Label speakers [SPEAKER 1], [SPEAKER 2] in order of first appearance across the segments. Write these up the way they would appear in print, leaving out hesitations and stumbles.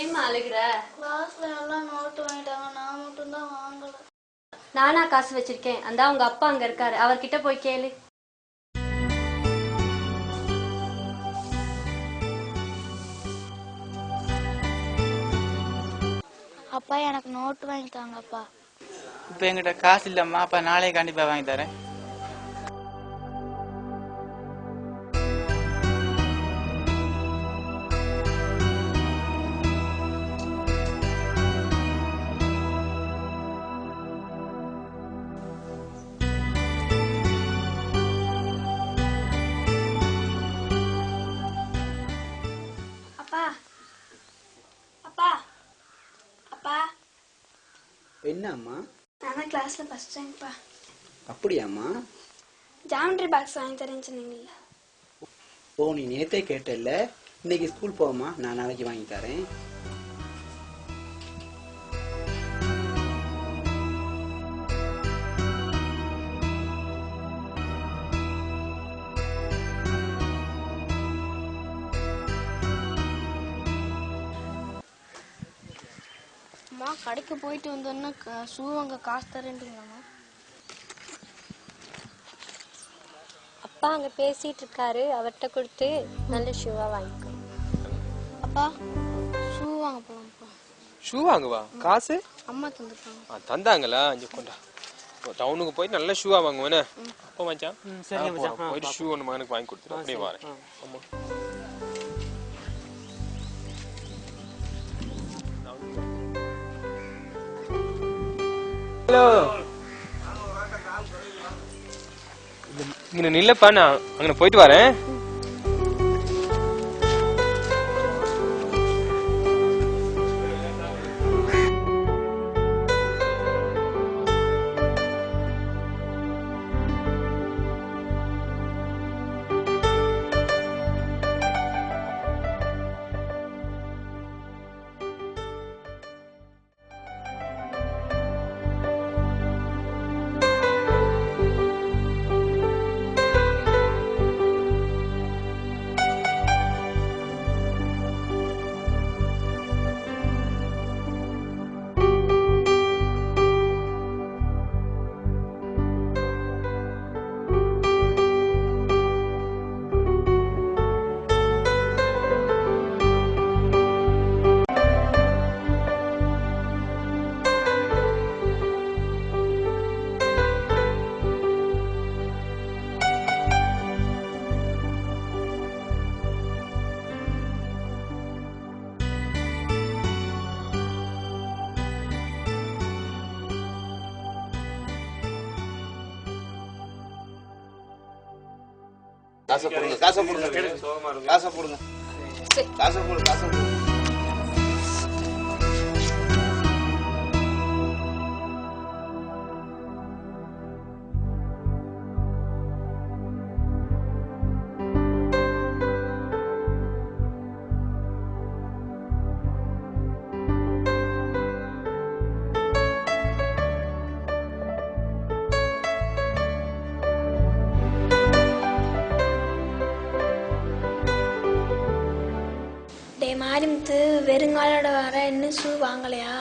[SPEAKER 1] ஏம்மா அழுகுற?
[SPEAKER 2] கிளாஸ்ல எல்லாம் நோட்டு வாங்கிட்டாங்க, நான் மட்டும் தான் வாங்கல.
[SPEAKER 1] நானா காசு வச்சிருக்கேன், அந்த உங்க அப்பா அங்க இருக்காரு, அவர்கிட்ட போய் கேளு.
[SPEAKER 2] அப்பா எனக்கு நோட்டு வாங்கிட்டாங்க அப்பா.
[SPEAKER 3] இப்போ என்கிட்ட காசு இல்லம்மா, அப்ப நாளைக்கு கண்டிப்பா வாங்கி தரேன்.
[SPEAKER 2] அப்பா அப்பா அப்பா.
[SPEAKER 4] என்னம்மா?
[SPEAKER 2] நான் கிளாஸ்ல ஃபர்ஸ்ட் ரேங்க்ப்பா.
[SPEAKER 4] அப்படியாம்மா?
[SPEAKER 2] ஜாமெட்ரி பாக்ஸ் வாங்கி தரேன்னு சொன்னீங்கல்ல.
[SPEAKER 4] ஓ, நீ நேத்தே கேட்டல்ல. இன்னைக்கு ஸ்கூல் போமா, நான் நாளைக்கு வாங்கி தரேன்.
[SPEAKER 2] அம்மா கடைக்கு போயிட்டு வந்தோன்னா ஷூ வாங்க காசு தரேன்ட்டுங்களாம்மா?
[SPEAKER 1] அப்பா அங்க பேசிட்டு இருக்காரு, அவர்கிட்ட கொடுத்து நல்ல ஷூவா வாங்கிக்கோ.
[SPEAKER 2] அப்பா ஷூ வாங்க போலாம்ப்பா.
[SPEAKER 5] ஷூ வாங்குவா? காசு
[SPEAKER 2] அம்மா தந்துருக்காங்க.
[SPEAKER 5] தந்தாங்களா? அஞ்சு கொண்டா. டவுனுக்கு போய் நல்ல ஷூவா வாங்குவேனே. அப்போ மச்சான் போயிட்டு ஷூ ஒன்று மகனுக்கு வாங்கி கொடுத்துட்டு அப்படியே வரேன். ஆமா. ஹலோ, இங்க நில்லப்பா, நான் அங்க போயிட்டு வரேன்.
[SPEAKER 6] காசை போடுங்க, காசை போடுங்க, காசை போடுங்க, காசை போடு, காசை போடு.
[SPEAKER 2] மாரிமுத்து வெறுங்காலோட வர இன்னும் ஷூ வாங்கலையா?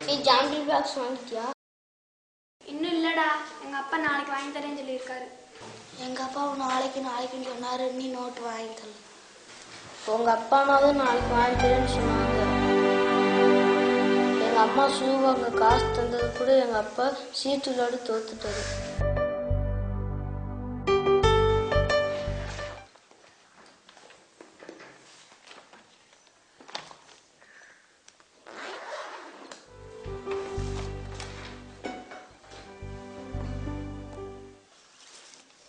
[SPEAKER 2] நீ ஜாமெட்ரி பாக்ஸ் வாங்கிட்டியா? இன்னும் இல்லடா, எங்க அப்பா நாளைக்கு வாங்கி தரேன்னு சொல்லியிருக்காரு. எங்க அப்பா நாளைக்குன்னு சொன்னாரு, நீ நோட்டு வாங்கி தரல. உங்க அப்பா அம்மாவும் நாளைக்கு வாங்கி தரேன்னு சொன்னாங்க. எங்க அம்மா ஷூ வாங்க காசு தந்தது கூட எங்க அப்பா சீட்டு விளையாடி தோத்துட்டாரு.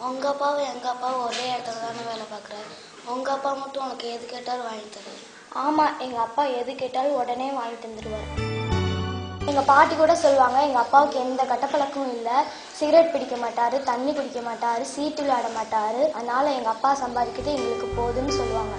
[SPEAKER 2] உங்க அப்பாவும் எங்க அப்பாவும் ஒரே இடத்துல தானே வேலை பார்க்குறாரு. உங்க அப்பா மட்டும் உனக்கு எது கேட்டாலும் வாங்கி தருவாரு.
[SPEAKER 7] ஆமா, எங்க அப்பா எது கேட்டாலும் உடனே வாங்கி தந்துடுவார். எங்க பாட்டி கூட சொல்லுவாங்க, எங்க அப்பாவுக்கு எந்த கட்டப்பழக்கமும் இல்லை, சிகரெட் பிடிக்க மாட்டாரு, தண்ணி குடிக்க மாட்டாரு, சீட்டு விளையாட மாட்டாரு, அதனால எங்க அப்பா சம்பாதிக்கிறது எங்களுக்கு போதுன்னு சொல்லுவாங்க.